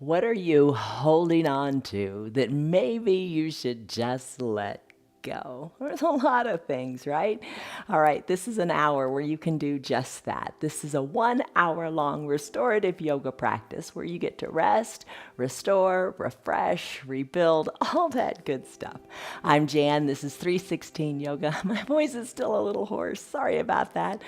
What are you holding on to that maybe you should just let go? There's a lot of things, right? All right, this is an hour where you can do just that. This is a 1 hour long restorative yoga practice where you get to rest, restore, refresh, rebuild, all that good stuff. I'm Jan. This is 316 Yoga. My voice is still a little hoarse. Sorry about that.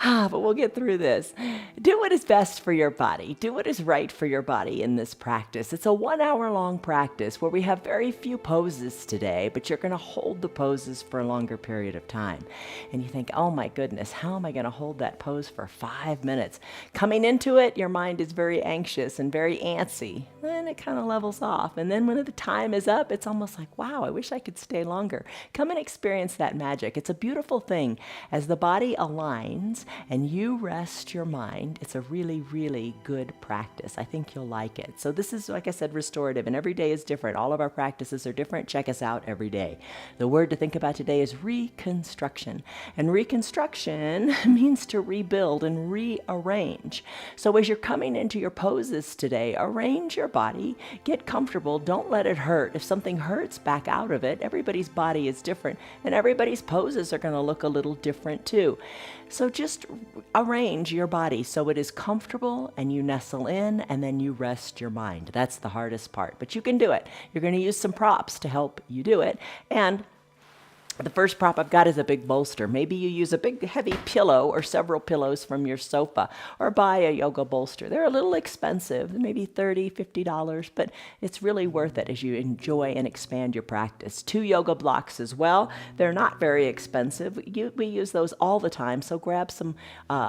But we'll get through this. Do what is best for your body. Do what is right for your body in this practice. It's a 1 hour long practice where we have very few poses today, but you're going to hold the poses for a longer period of time. And you think, oh my goodness, how am I going to hold that pose for 5 minutes? Coming into it, your mind is very anxious and very antsy. Then it kind of levels off. And then when the time is up, it's almost like, wow, I wish I could stay longer. Come and experience that magic. It's a beautiful thing. As the body aligns and you rest your mind, it's a really, really good practice. I think you'll like it. So this is, like I said, restorative, and every day is different. All of our practices are different. Check us out every day. The word to think about today is reconstruction. And reconstruction means to rebuild and rearrange. So as you're coming into your poses today, arrange your body, get comfortable, don't let it hurt. If something hurts, back out of it. Everybody's body is different, and everybody's poses are going to look a little different too. So just arrange your body so it is comfortable and you nestle in and then you rest your mind. That's the hardest part, but you can do it. You're going to use some props to help you do it. And the first prop I've got is a big bolster. Maybe you use a big heavy pillow or several pillows from your sofa, or buy a yoga bolster. They're a little expensive, maybe $30, $50, but it's really worth it as you enjoy and expand your practice. 2 yoga blocks as well. They're not very expensive. We use those all the time, so grab some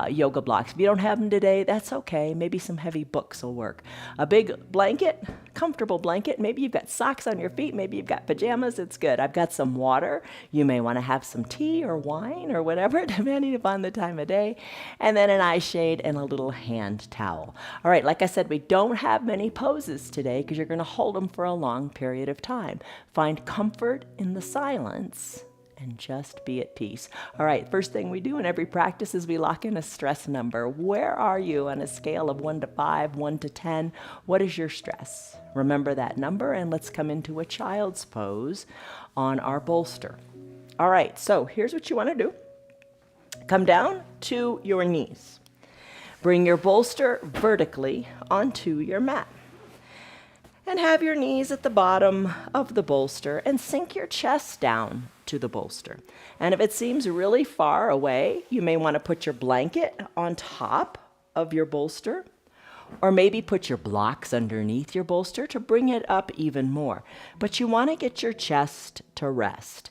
yoga blocks. If you don't have them today, that's okay. Maybe some heavy books will work. A big blanket, comfortable blanket. Maybe you've got socks on your feet. Maybe you've got pajamas. It's good. I've got some water. You may want to have some tea or wine or whatever, depending upon the time of day. And then an eye shade and a little hand towel. All right, like I said, we don't have many poses today because you're going to hold them for a long period of time. Find comfort in the silence and just be at peace. All right, first thing we do in every practice is we lock in a stress number. Where are you on a scale of 1 to 5, 1 to 10? What is your stress? Remember that number, and let's come into a child's pose on our bolster. All right, so here's what you want to do. Come down to your knees. Bring your bolster vertically onto your mat. And have your knees at the bottom of the bolster and sink your chest down to the bolster. And if it seems really far away, you may want to put your blanket on top of your bolster, or maybe put your blocks underneath your bolster to bring it up even more. But you want to get your chest to rest.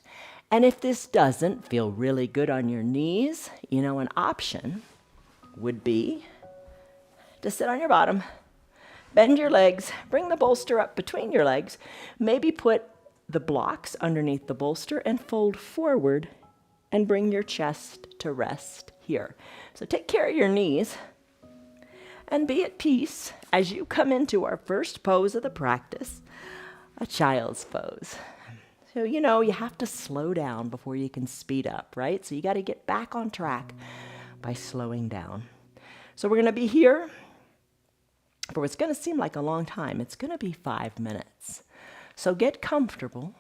And if this doesn't feel really good on your knees, an option would be to sit on your bottom, bend your legs, bring the bolster up between your legs, maybe put the blocks underneath the bolster and fold forward and bring your chest to rest here. So take care of your knees and be at peace as you come into our first pose of the practice, a child's pose. So, you have to slow down before you can speed up, right? So you got to get back on track by slowing down. So we're going to be here for what's going to seem like a long time. It's going to be 5 minutes. So get comfortable,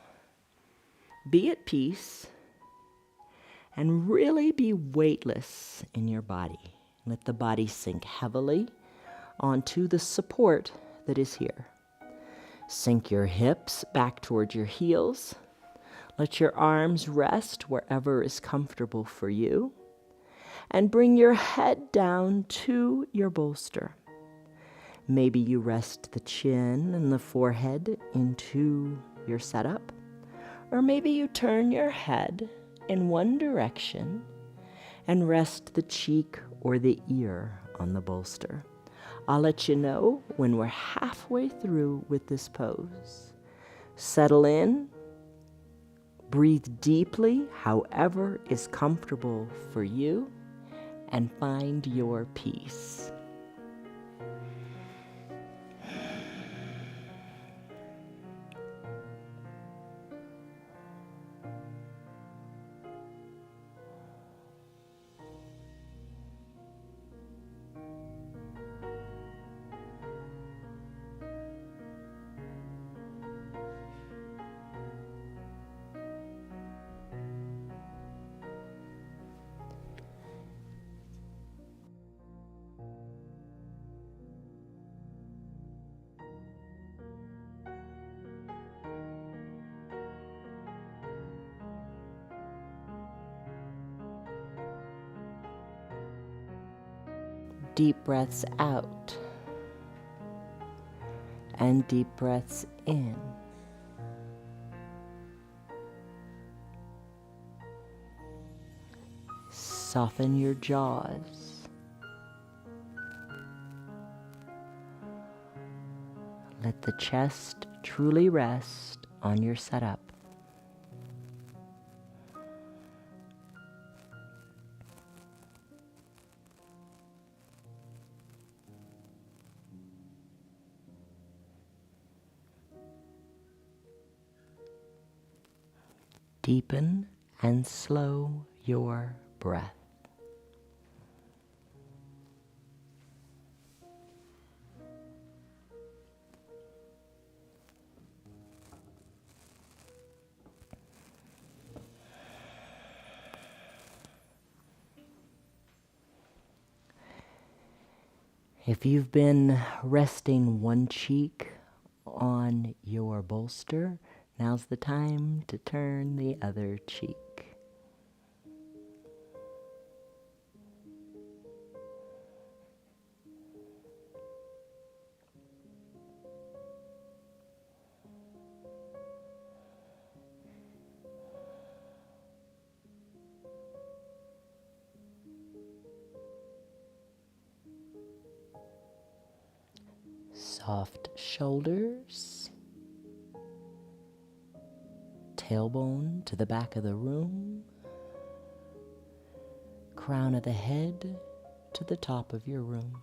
be at peace, and really be weightless in your body. Let the body sink heavily onto the support that is here. Sink your hips back toward your heels. Let your arms rest wherever is comfortable for you. And bring your head down to your bolster. Maybe you rest the chin and the forehead into your setup. Or maybe you turn your head in one direction and rest the cheek or the ear on the bolster. I'll let you know when we're halfway through with this pose. Settle in, breathe deeply, however is comfortable for you, and find your peace. Deep breaths out and deep breaths in. Soften your jaws. Let the chest truly rest on your setup. Deepen and slow your breath. If you've been resting one cheek on your bolster, now's the time to turn the other cheek. Soft shoulders, tailbone to the back of the room, crown of the head to the top of your room.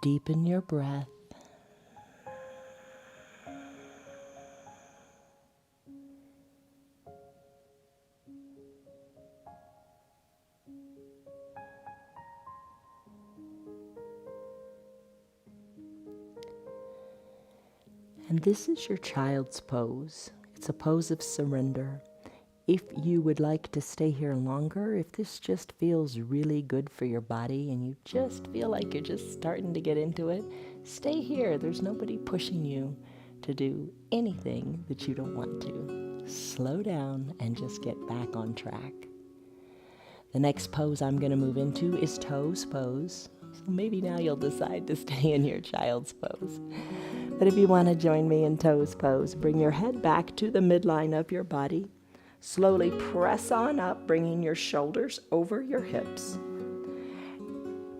Deepen your breath. And this is your child's pose. It's a pose of surrender. If you would like to stay here longer, if this just feels really good for your body and you just feel like you're just starting to get into it, stay here. There's nobody pushing you to do anything that you don't want to. Slow down and just get back on track. The next pose I'm going to move into is toes pose. So maybe now you'll decide to stay in your child's pose. But if you want to join me in toes pose, bring your head back to the midline of your body. Slowly press on up, bringing your shoulders over your hips.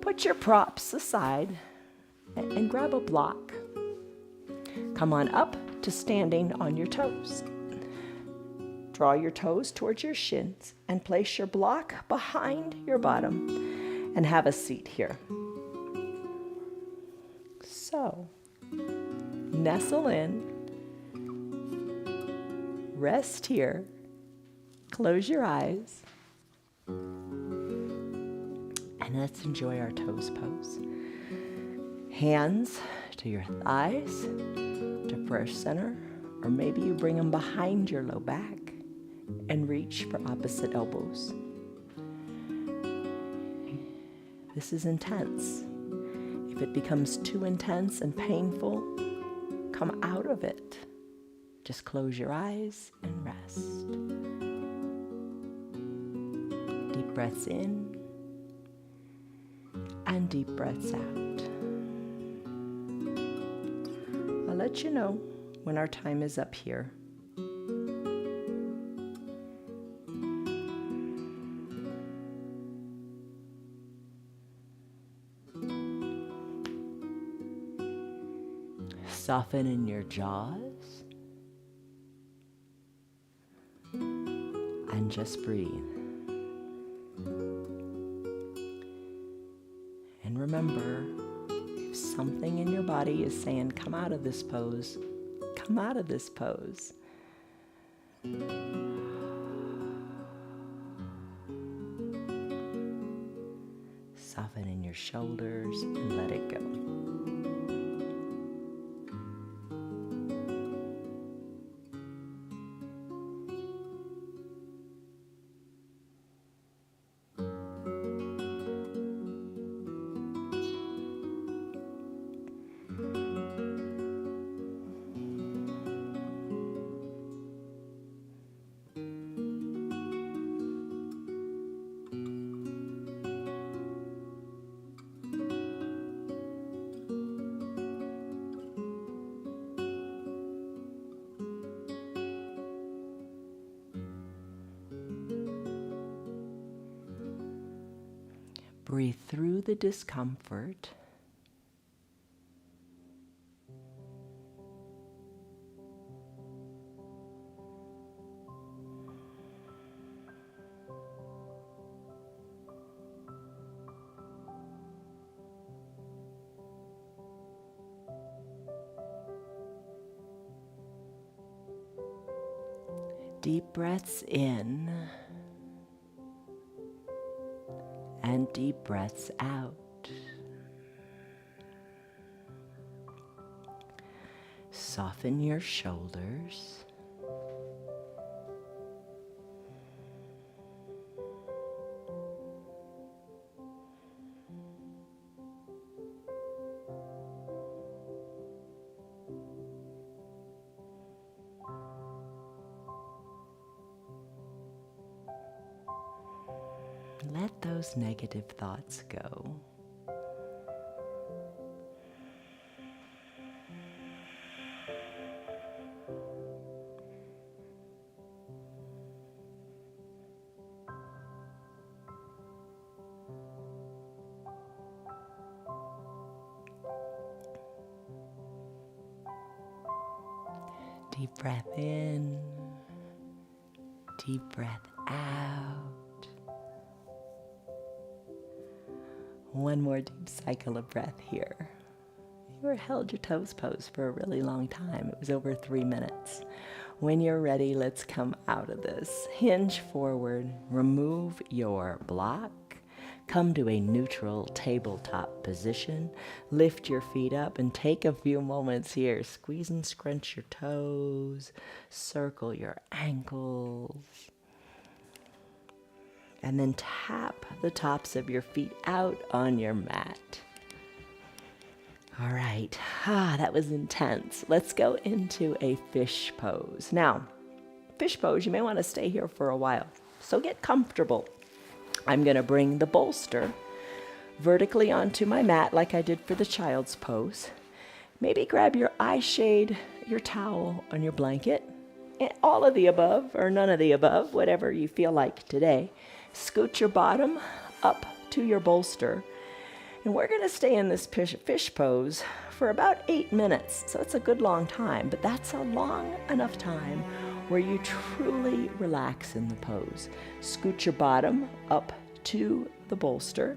Put your props aside and grab a block. Come on up to standing on your toes. Draw your toes towards your shins and place your block behind your bottom and have a seat here. So, nestle in, rest here, close your eyes, and let's enjoy our toes pose. Hands to your thighs, to prayer center, or maybe you bring them behind your low back and reach for opposite elbows. This is intense. If it becomes too intense and painful, come out of it. Just close your eyes and rest. Deep breaths in and deep breaths out. I'll let you know when our time is up here. Soften in your jaws and just breathe. And remember, if something in your body is saying, come out of this pose, come out of this pose. Soften in your shoulders and let it go. Breathe through the discomfort. Deep breaths in and deep breaths out. Soften your shoulders. Let those negative thoughts go. Deep breath in, deep breath out. One more deep cycle of breath here. You held your toes pose for a really long time. It was over 3 minutes. When you're ready, let's come out of this. Hinge forward, remove your block. Come to a neutral tabletop position. Lift your feet up and take a few moments here. Squeeze and scrunch your toes. Circle your ankles. And then tap the tops of your feet out on your mat. All right, that was intense. Let's go into a fish pose. Now, fish pose, you may want to stay here for a while. So get comfortable. I'm going to bring the bolster vertically onto my mat like I did for the child's pose. Maybe grab your eye shade, your towel, and your blanket. And all of the above or none of the above, whatever you feel like today. Scoot your bottom up to your bolster. And we're going to stay in this fish pose for about 8 minutes. So it's a good long time, but that's a long enough time where you truly relax in the pose. Scoot your bottom up to the bolster.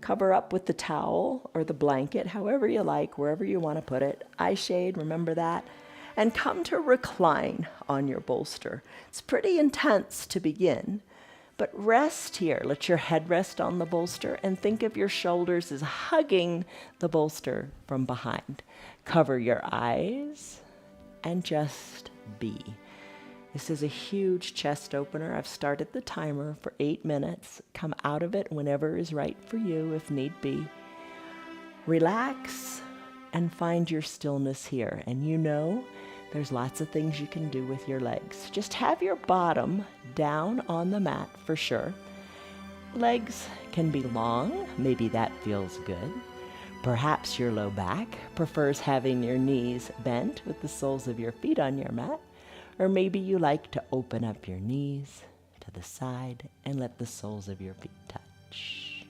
Cover up with the towel or the blanket, however you like, wherever you want to put it. Eye shade, remember that. And come to recline on your bolster. It's pretty intense to begin. But rest here. Let your head rest on the bolster and think of your shoulders as hugging the bolster from behind. Cover your eyes and just be. This is a huge chest opener. I've started the timer for 8 minutes. Come out of it whenever is right for you if need be. Relax and find your stillness here. And you know, there's lots of things you can do with your legs. Just have your bottom down on the mat for sure. Legs can be long, maybe that feels good. Perhaps your low back prefers having your knees bent with the soles of your feet on your mat, or maybe you like to open up your knees to the side and let the soles of your feet touch.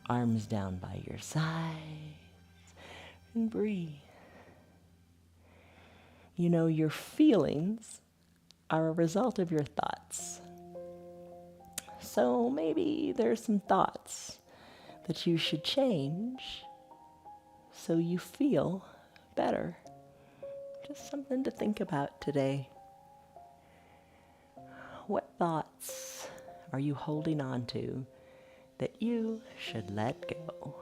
Arms down by your sides and breathe. You know, your feelings are a result of your thoughts. So maybe there's some thoughts that you should change so you feel better. Just something to think about today. What thoughts are you holding on to that you should let go?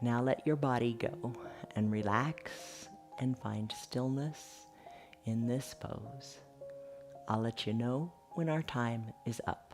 Now let your body go and relax and find stillness in this pose. I'll let you know when our time is up.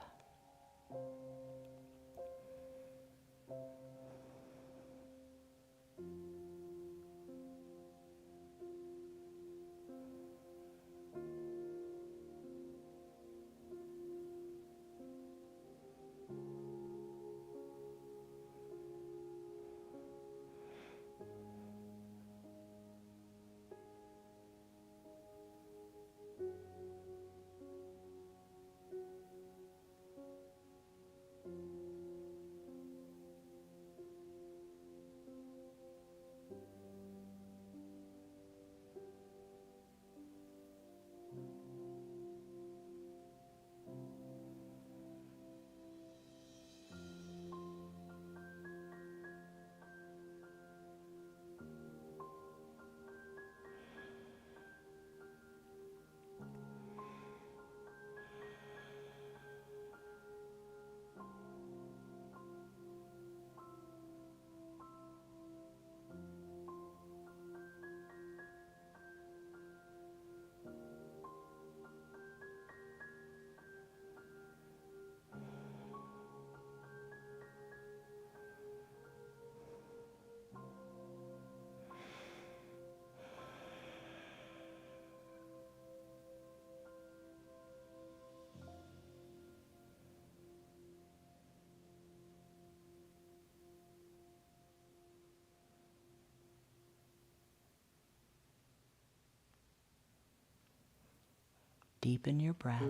Deepen your breath.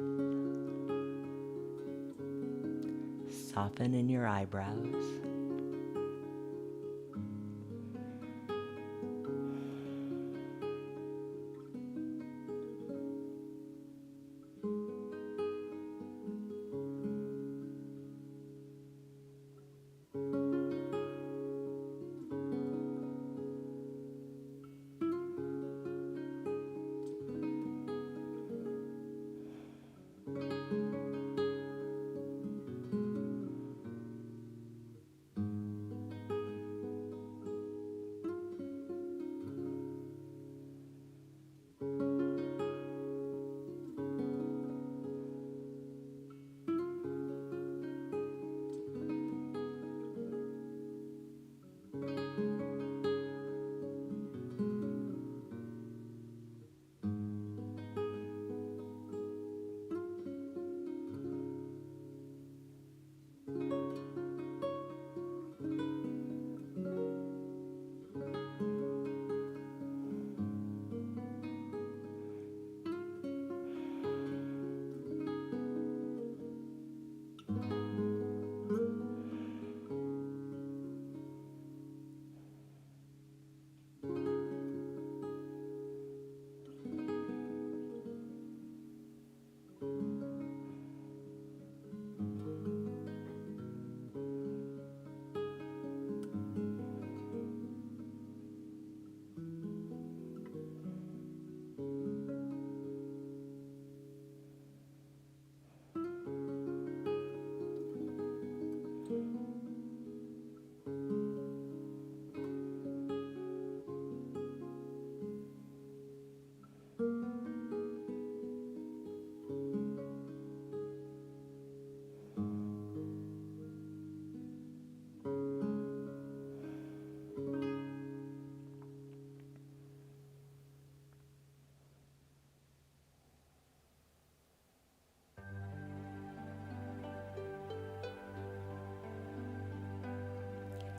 Soften in your eyebrows.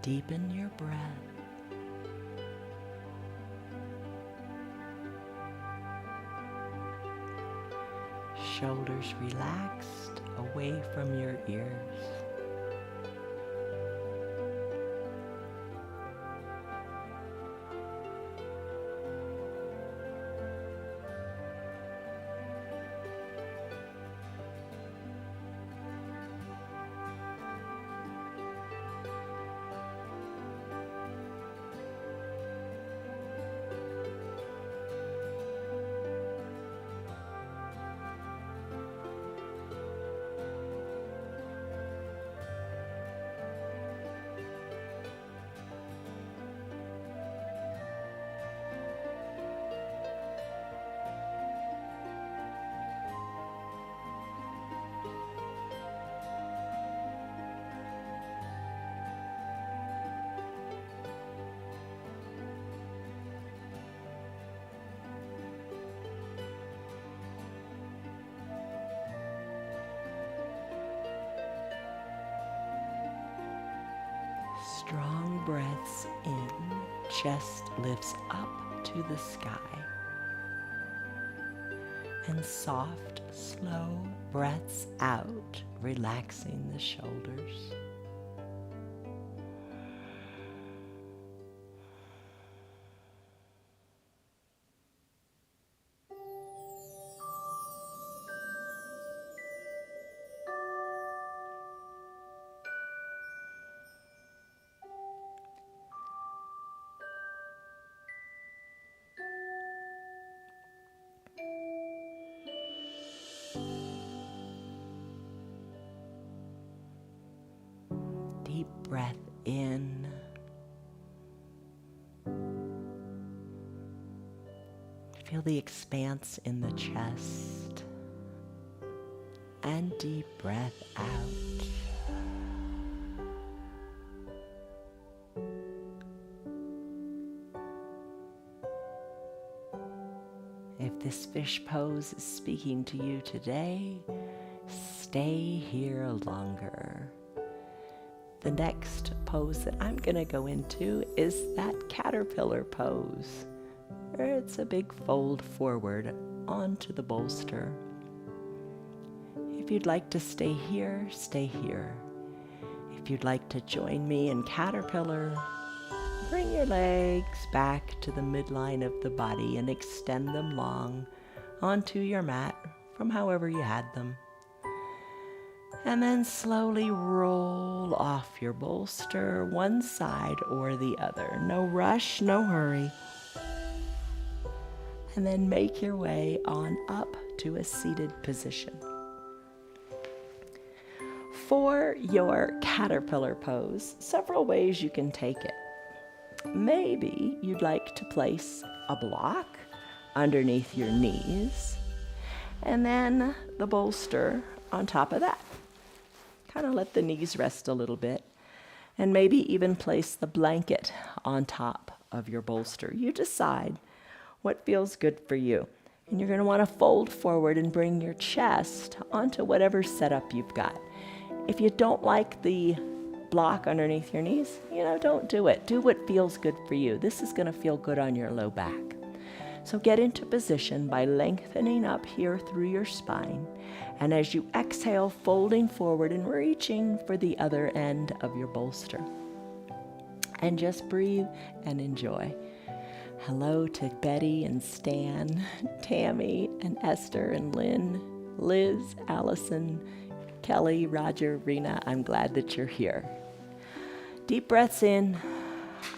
Deepen your breath. Shoulders relaxed away from your ears. Strong breaths in, chest lifts up to the sky. And soft, slow breaths out, relaxing the shoulders. Deep breath in. Feel the expanse in the chest. And deep breath out. If this fish pose is speaking to you today, stay here longer. The next pose that I'm going to go into is that caterpillar pose, where it's a big fold forward onto the bolster. If you'd like to stay here, stay here. If you'd like to join me in caterpillar, bring your legs back to the midline of the body and extend them long onto your mat from however you had them. And then slowly roll off your bolster, one side or the other. No rush, no hurry. And then make your way on up to a seated position. For your caterpillar pose, several ways you can take it. Maybe you'd like to place a block underneath your knees and then the bolster on top of that. Kind of let the knees rest a little bit, and maybe even place the blanket on top of your bolster. You decide what feels good for you. And you're going to want to fold forward and bring your chest onto whatever setup you've got. If you don't like the block underneath your knees, don't do it. Do what feels good for you. This is going to feel good on your low back. So get into position by lengthening up here through your spine. And as you exhale, folding forward and reaching for the other end of your bolster. And just breathe and enjoy. Hello to Betty and Stan, Tammy and Esther and Lynn, Liz, Allison, Kelly, Roger, Rena. I'm glad that you're here. Deep breaths in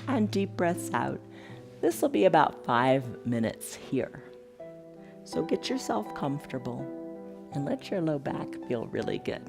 and deep breaths out. This will be about 5 minutes here. So get yourself comfortable and let your low back feel really good.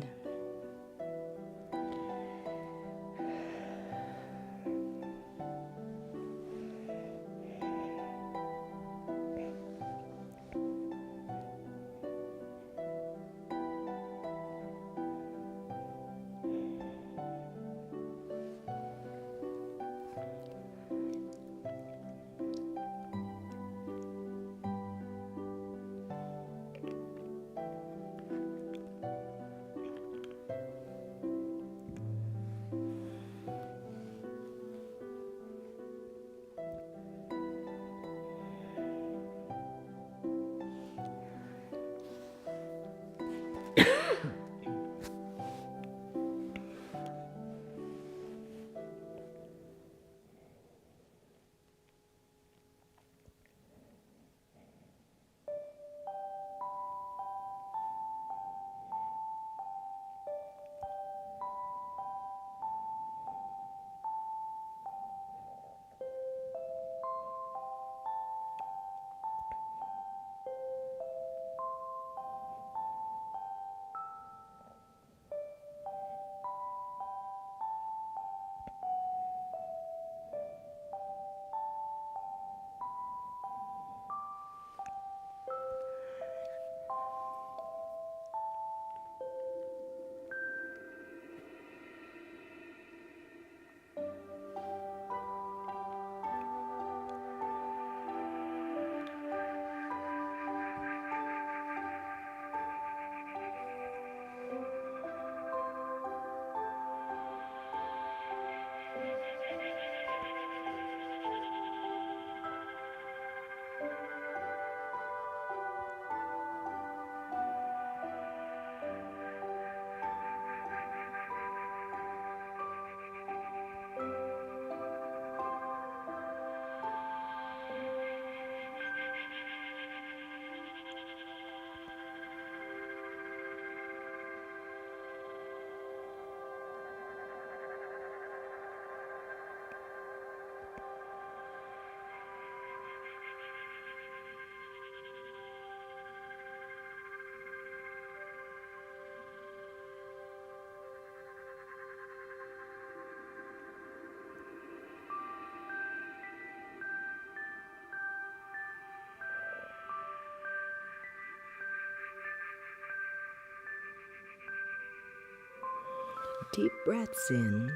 deep breaths in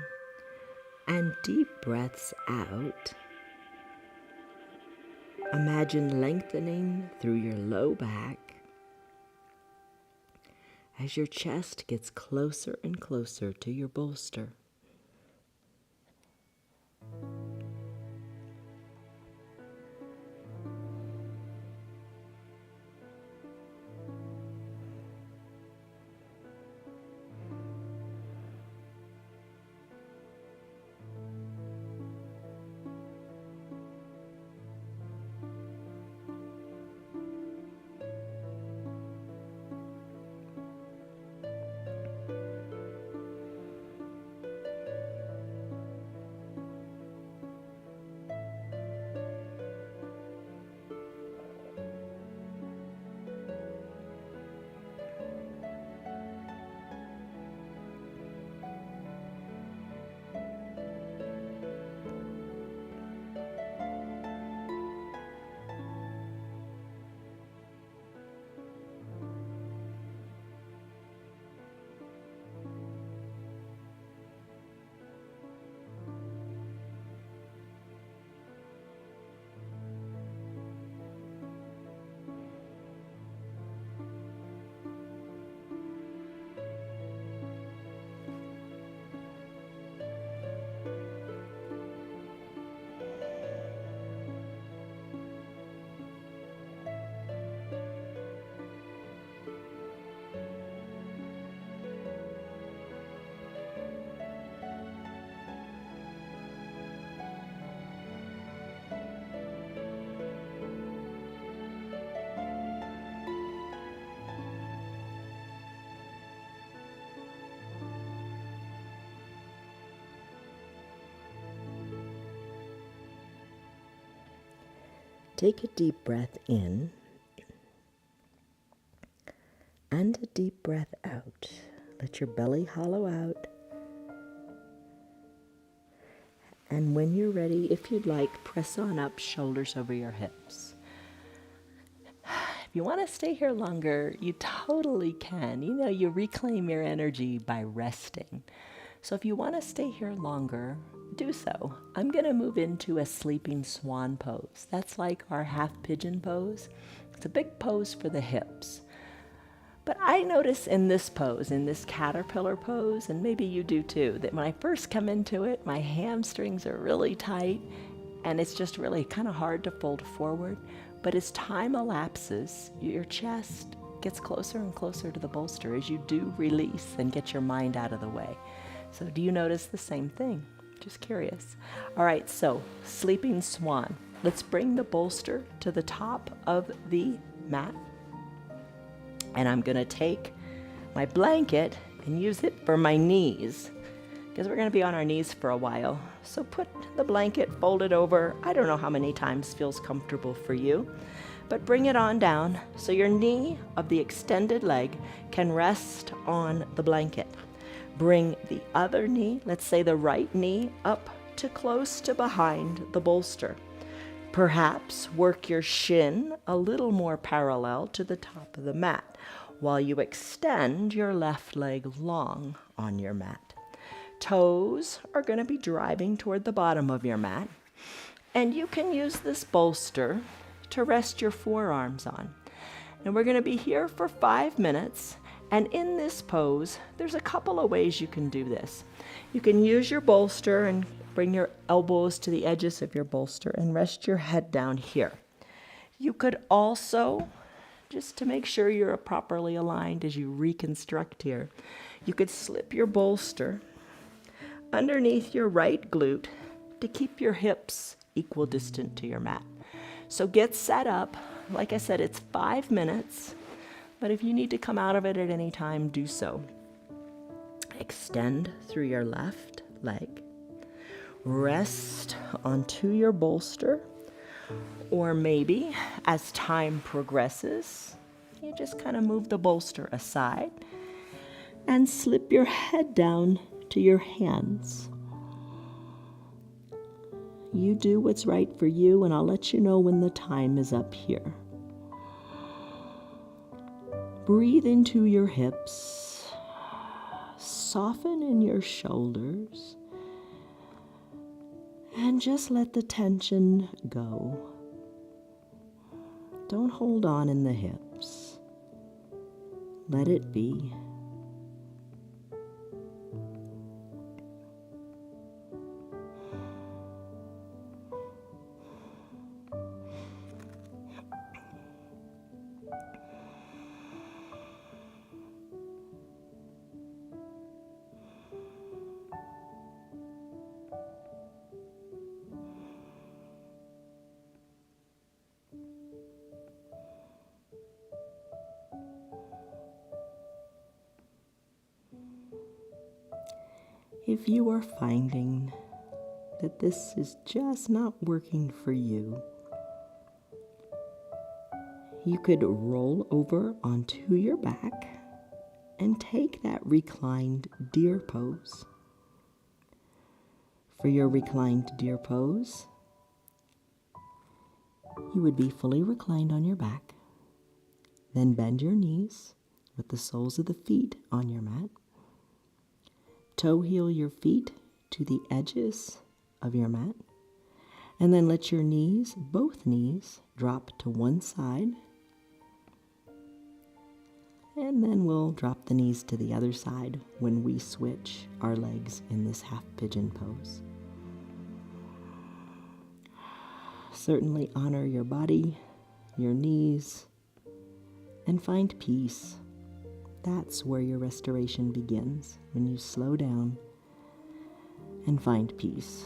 and deep breaths out. Imagine lengthening through your low back as your chest gets closer and closer to your bolster. Take a deep breath in and a deep breath out. Let your belly hollow out. And when you're ready, if you'd like, press on up, shoulders over your hips. If you want to stay here longer, you totally can. You know, you reclaim your energy by resting. So if you want to stay here longer, do so. I'm going to move into a sleeping swan pose. That's like our half pigeon pose. It's a big pose for the hips. But I notice in this pose, in this caterpillar pose, and maybe you do too, that when I first come into it, my hamstrings are really tight and it's just really kind of hard to fold forward. But as time elapses, your chest gets closer and closer to the bolster as you do release and get your mind out of the way. So do you notice the same thing? Just curious. All right, so sleeping swan. Let's bring the bolster to the top of the mat. And I'm going to take my blanket and use it for my knees because we're going to be on our knees for a while. So put the blanket folded over. I don't know how many times feels comfortable for you, but bring it on down so your knee of the extended leg can rest on the blanket. Bring the other knee, let's say the right knee, up to close to behind the bolster. Perhaps work your shin a little more parallel to the top of the mat while you extend your left leg long on your mat. Toes are going to be driving toward the bottom of your mat, and you can use this bolster to rest your forearms on. And we're going to be here for 5 minutes. And in this pose, there's a couple of ways you can do this. You can use your bolster and bring your elbows to the edges of your bolster and rest your head down here. You could also, just to make sure you're properly aligned as you reconstruct here, you could slip your bolster underneath your right glute to keep your hips equidistant to your mat. So get set up. Like I said, it's 5 minutes. But if you need to come out of it at any time, do so. Extend through your left leg. Rest onto your bolster. Or maybe, as time progresses, you just kind of move the bolster aside and slip your head down to your hands. You do what's right for you, and I'll let you know when the time is up here. Breathe into your hips. soften in your shoulders and just let the tension go. Don't hold on in the hips. Let it be. If you are finding that this is just not working for you, you could roll over onto your back and take that reclined deer pose. For your reclined deer pose, you would be fully reclined on your back. Then bend your knees with the soles of the feet on your mat. Toe heel your feet to the edges of your mat. And then let your knees, both knees, drop to one side. And then we'll drop the knees to the other side when we switch our legs in this half pigeon pose. Certainly honor your body, your knees, and find peace. That's where your restoration begins, when you slow down and find peace.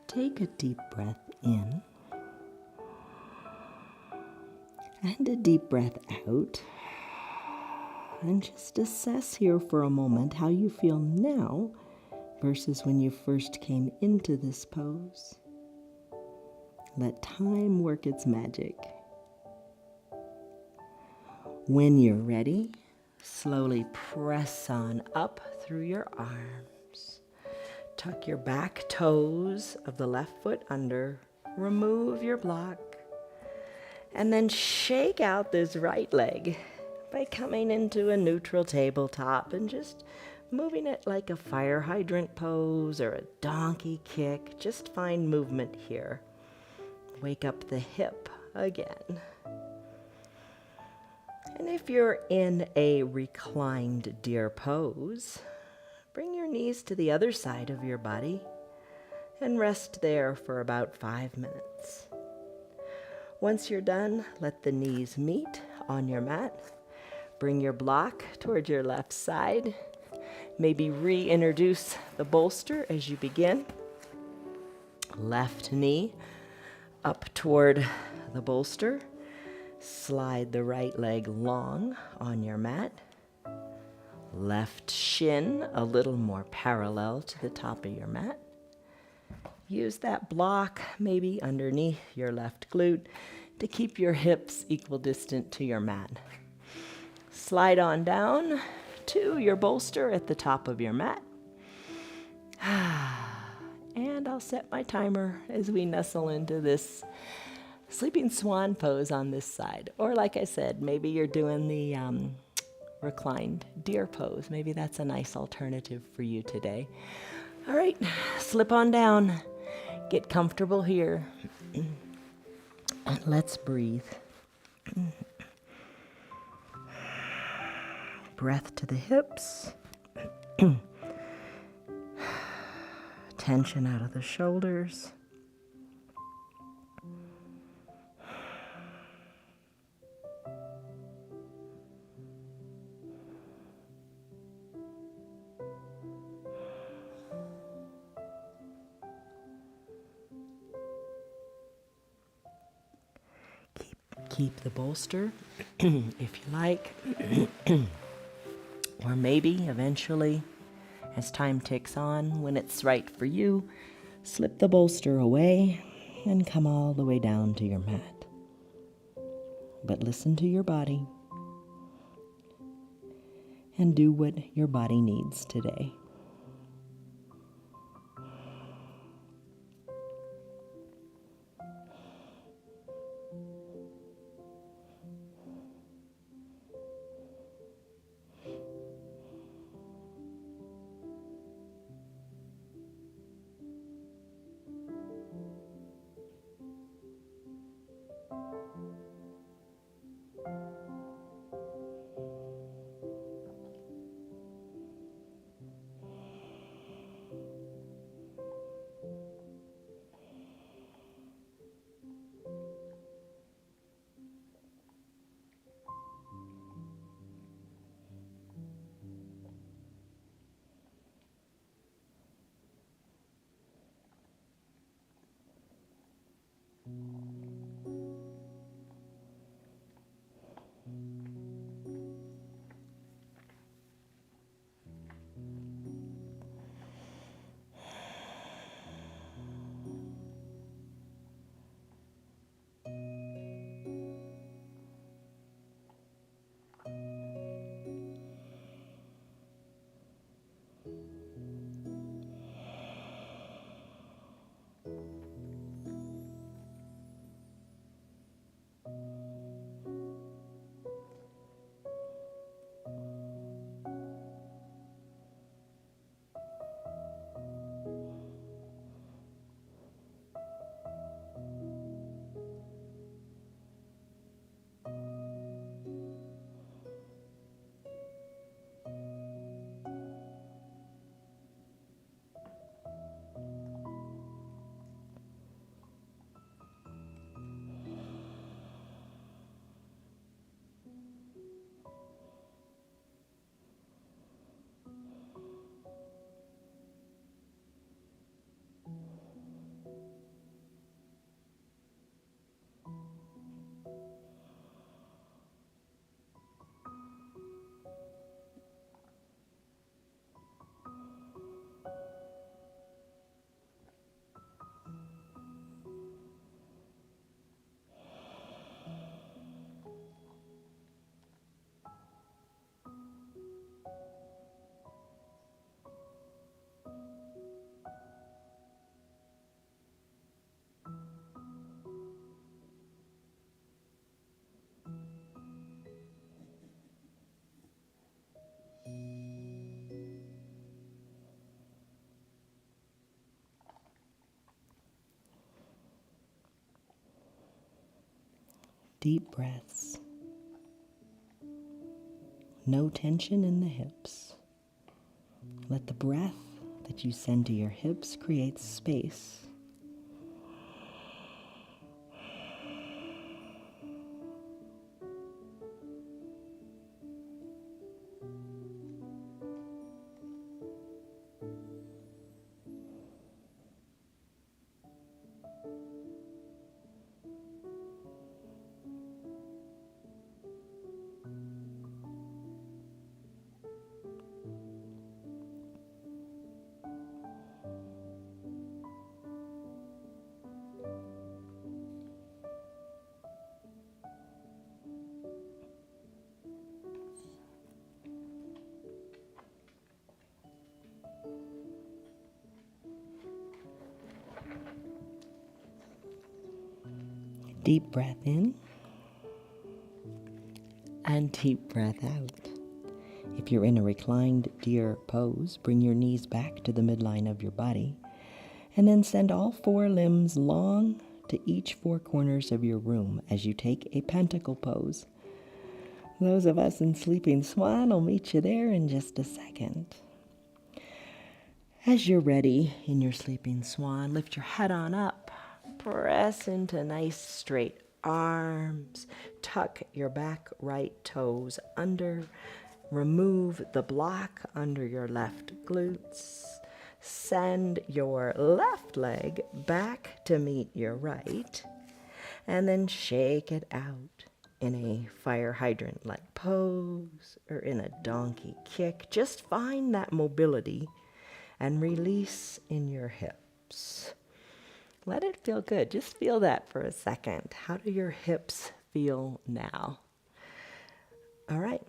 Take a deep breath in and a deep breath out. And just assess here for a moment how you feel now versus when you first came into this pose. Let time work its magic. When you're ready, slowly press on up through your arms. Tuck your back toes of the left foot under. Remove your block. And then shake out this right leg by coming into a neutral tabletop and just moving it like a fire hydrant pose or a donkey kick. Just find movement here. Wake up the hip again. And if you're in a reclined deer pose, bring your knees to the other side of your body and rest there for about 5 minutes. Once you're done, let the knees meet on your mat. Bring your block toward your left side Maybe reintroduce the bolster as you begin. Left knee up toward the bolster. Slide the right leg long on your mat. Left shin a little more parallel to the top of your mat. Use that block maybe underneath your left glute to keep your hips equal distant to your mat. Slide on down to your bolster at the top of your mat. And I'll set my timer as we nestle into this sleeping swan pose on this side. Or like I said, maybe you're doing the reclined deer pose. Maybe that's a nice alternative for you today. All right, slip on down. Get comfortable here. And let's breathe. Breath to the hips. Tension out of the shoulders. Keep the bolster if you like. Or maybe eventually, as time ticks on, when it's right for you, slip the bolster away and come all the way down to your mat. But listen to your body and do what your body needs today. Deep breaths. No tension in the hips. Let the breath that you send to your hips create space. Deep breath in and deep breath out. If you're in a reclined deer pose, bring your knees back to the midline of your body and then send all 4 limbs long to each 4 corners of your room as you take a pentacle pose. Those of us in sleeping swan will meet you there in just a second. As you're ready in your sleeping swan, lift your head on up, press into nice straight arms, tuck your back right toes under, remove the block under your left glutes, send your left leg back to meet your right, and then shake it out in a fire hydrant-like pose or in a donkey kick. Just find that mobility and release in your hips. Let it feel good. Just feel that for a second. How do your hips feel now? All right,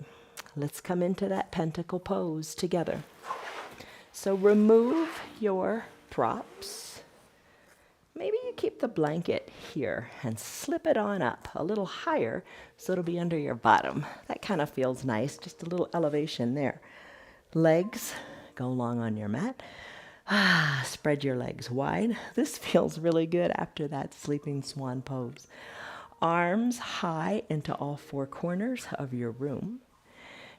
let's come into that pentacle pose together. So remove your props. Maybe you keep the blanket here and slip it on up a little higher so it'll be under your bottom. That kind of feels nice, just a little elevation there. Legs go long on your mat. Spread your legs wide. This feels really good after that sleeping swan pose. Arms high into all 4 corners of your room.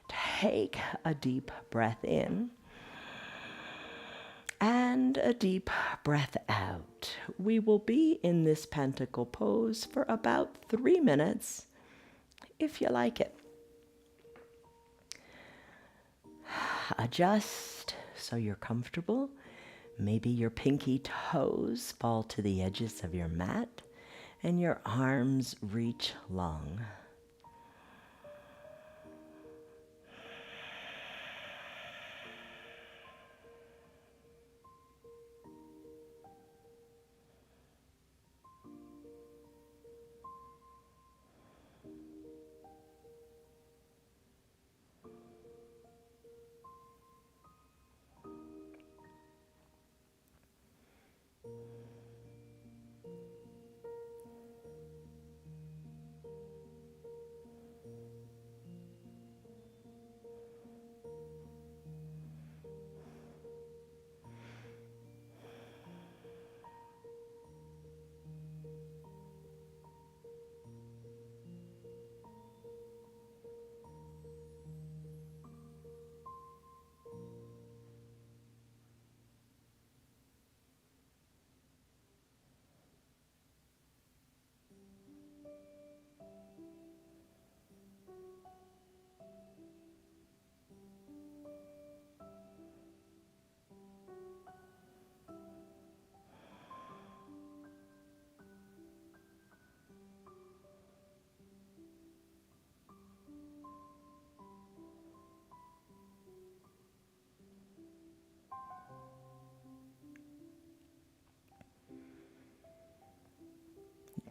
Take a deep breath in and a deep breath out. We will be in this pentacle pose for about 3 minutes, if you like it. Adjust so you're comfortable. Maybe your pinky toes fall to the edges of your mat and your arms reach long.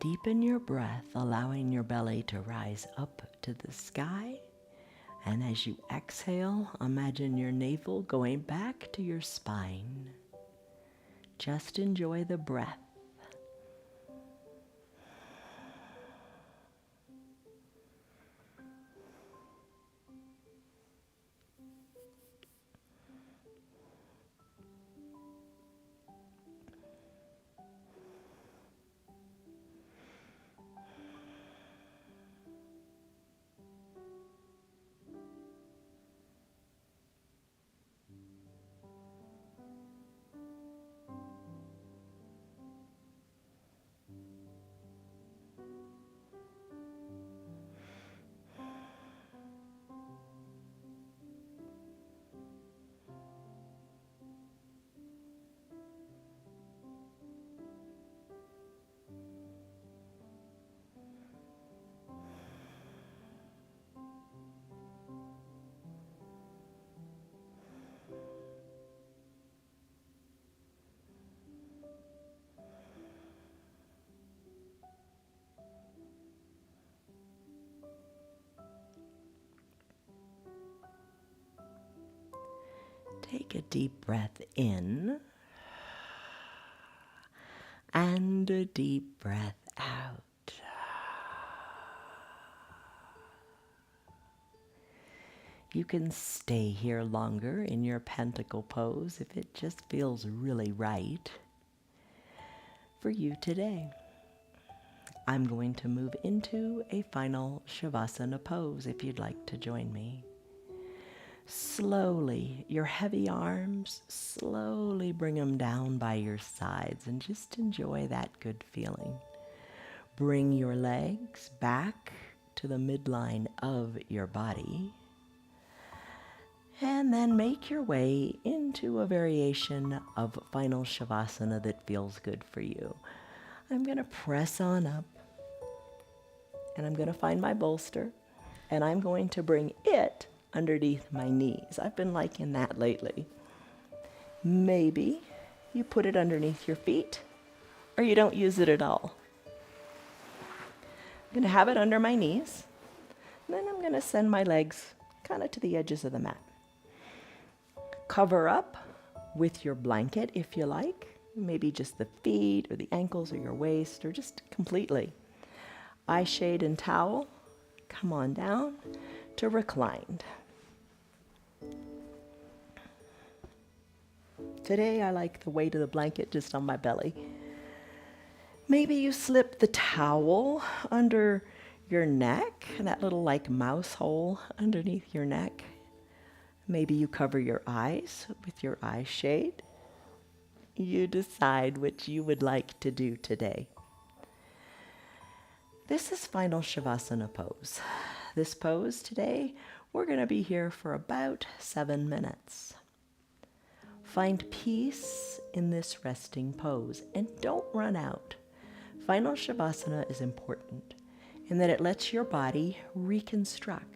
Deepen your breath, allowing your belly to rise up to the sky. And as you exhale, imagine your navel going back to your spine. Just enjoy the breath. Take a deep breath in and a deep breath out. You can stay here longer in your pentacle pose if it just feels really right for you today. I'm going to move into a final shavasana pose if you'd like to join me. Slowly, your heavy arms, slowly bring them down by your sides and just enjoy that good feeling. Bring your legs back to the midline of your body. And then make your way into a variation of final shavasana that feels good for you. I'm going to press on up, and I'm going to find my bolster, and I'm going to bring it underneath my knees. I've been liking that lately. Maybe you put it underneath your feet, or you don't use it at all. I'm going to have it under my knees, and then I'm going to send my legs kind of to the edges of the mat. Cover up with your blanket if you like, maybe just the feet or the ankles or your waist or just completely. Eye shade and towel, come on down to reclined. Today I like the weight of the blanket just on my belly. Maybe you slip the towel under your neck, that little like mouse hole underneath your neck. Maybe you cover your eyes with your eye shade. You decide what you would like to do today. This is final shavasana pose. This pose today, we're going to be here for about 7 minutes. Find peace in this resting pose and don't run out. Final shavasana is important in that it lets your body reconstruct.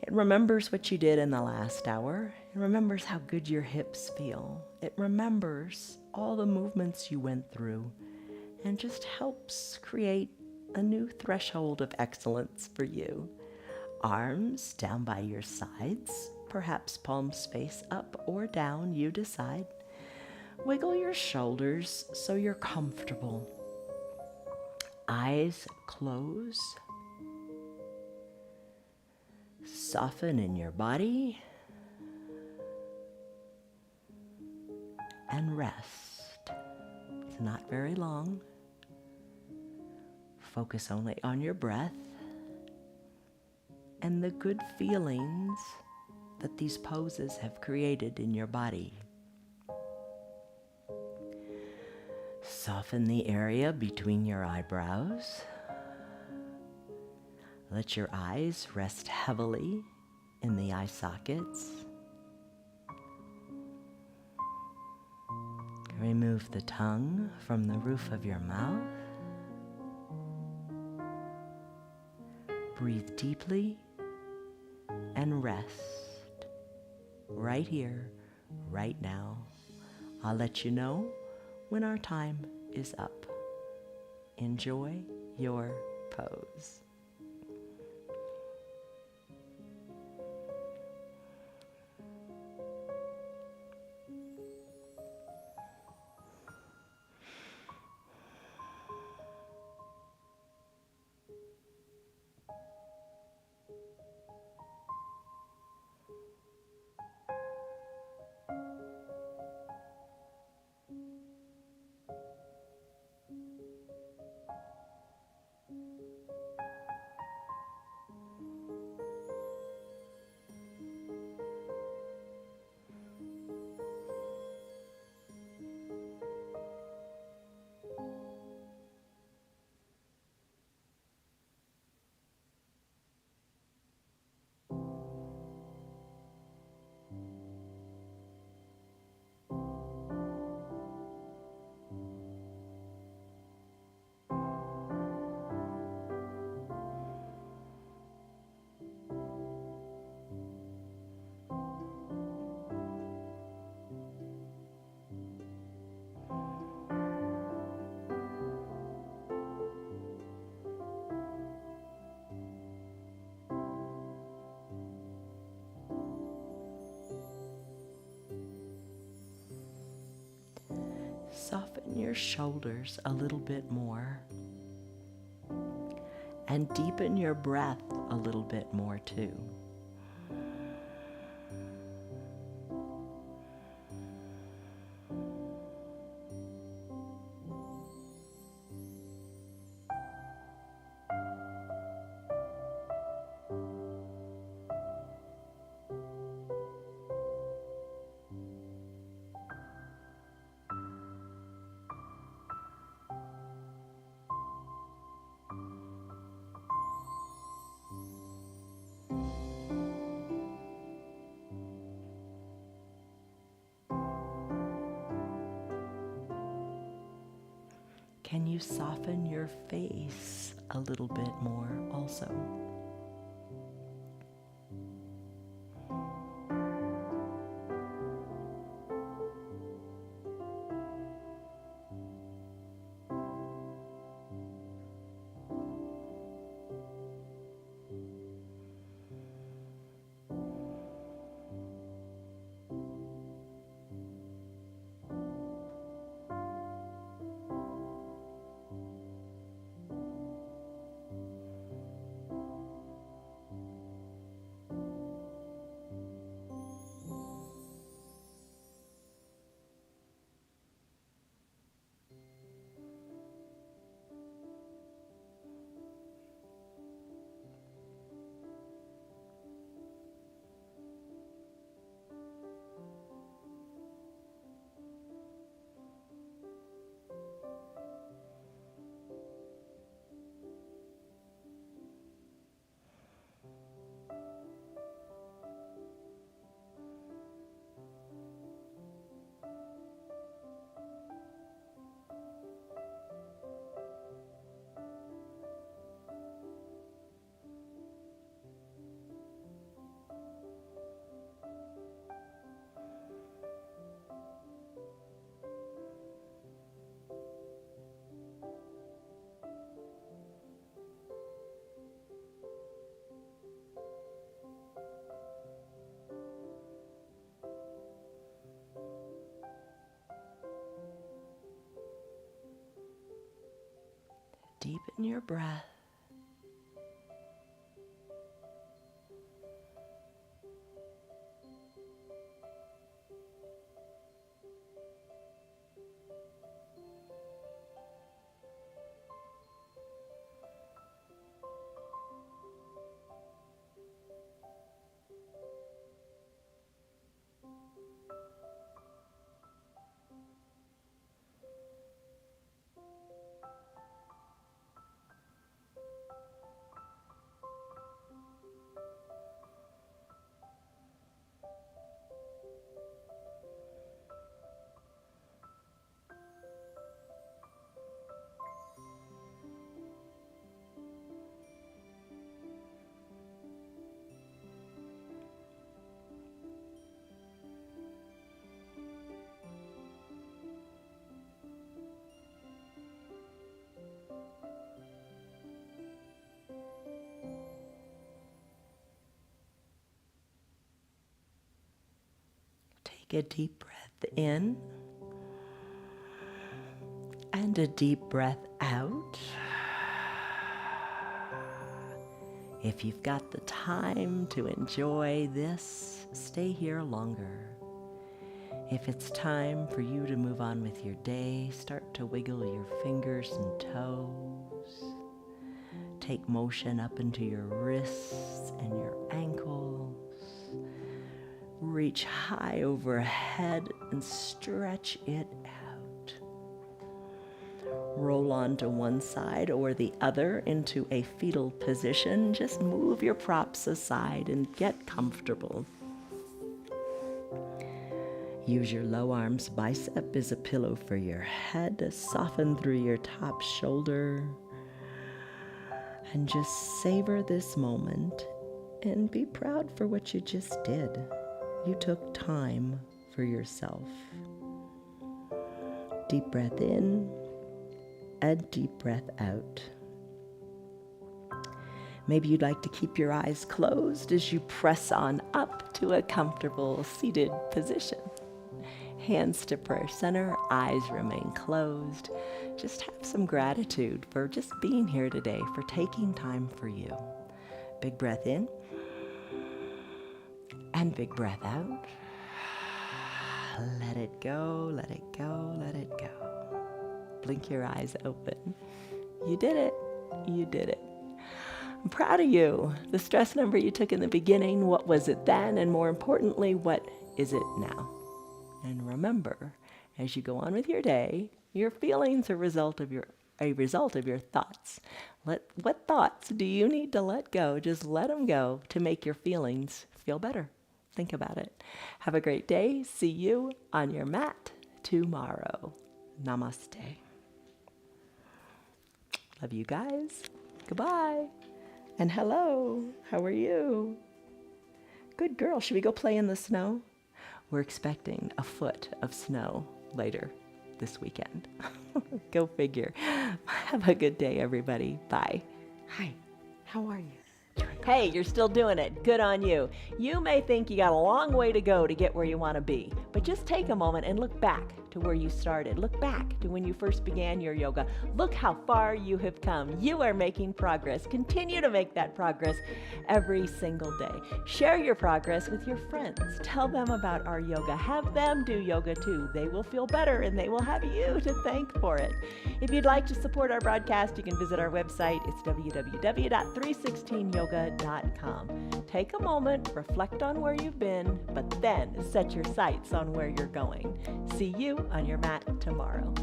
It remembers what you did in the last hour. It remembers how good your hips feel. It remembers all the movements you went through and just helps create a new threshold of excellence for you. Arms down by your sides, perhaps palms face up or down, you decide. Wiggle your shoulders so you're comfortable. Eyes close. Soften in your body and rest. It's not very long. Focus only on your breath and the good feelings that these poses have created in your body. Soften the area between your eyebrows. Let your eyes rest heavily in the eye sockets. Remove the tongue from the roof of your mouth. Breathe deeply and rest right here, right now. I'll let you know when our time is up. Enjoy your pose. Soften your shoulders a little bit more and deepen your breath a little bit more too. Can you soften your face a little bit more also? Deepen your breath. Take a deep breath in and a deep breath out. If you've got the time to enjoy this, stay here longer. If it's time for you to move on with your day, start to wiggle your fingers and toes. Take motion up into your wrists and your ankles. Reach high overhead and stretch it out. Roll onto one side or the other into a fetal position. Just move your props aside and get comfortable. Use your low arms bicep as a pillow for your head. Soften through your top shoulder. And just savor this moment and be proud for what you just did. You took time for yourself. Deep breath in and deep breath out. Maybe you'd like to keep your eyes closed as you press on up to a comfortable seated position. Hands to prayer center, eyes remain closed. Just have some gratitude for just being here today, for taking time for you. Big breath in and big breath out. Let it go, let it go, let it go. Blink your eyes open. You did it. You did it. I'm proud of you. The stress number you took in the beginning, what was it then? And more importantly, what is it now? And remember, as you go on with your day, your feelings are a result of your thoughts. What thoughts do you need to let go? Just let them go to make your feelings feel better. Think about it. Have a great day. See you on your mat tomorrow. Namaste. Love you guys. Goodbye. And hello. How are you? Good girl. Should we go play in the snow? We're expecting a foot of snow later this weekend. Go figure. Have a good day, everybody. Bye. Hi. How are you? Hey, you're still doing it. Good on you. You may think you got a long way to go to get where you want to be, but just take a moment and look back to where you started. Look back to when you first began your yoga. Look how far you have come. You are making progress. Continue to make that progress every single day. Share your progress with your friends. Tell them about our yoga. Have them do yoga too. They will feel better and they will have you to thank for it. If you'd like to support our broadcast, you can visit our website. It's www.316yoga.com. Take a moment, reflect on where you've been, but then set your sights on where you're going. See you on your mat tomorrow.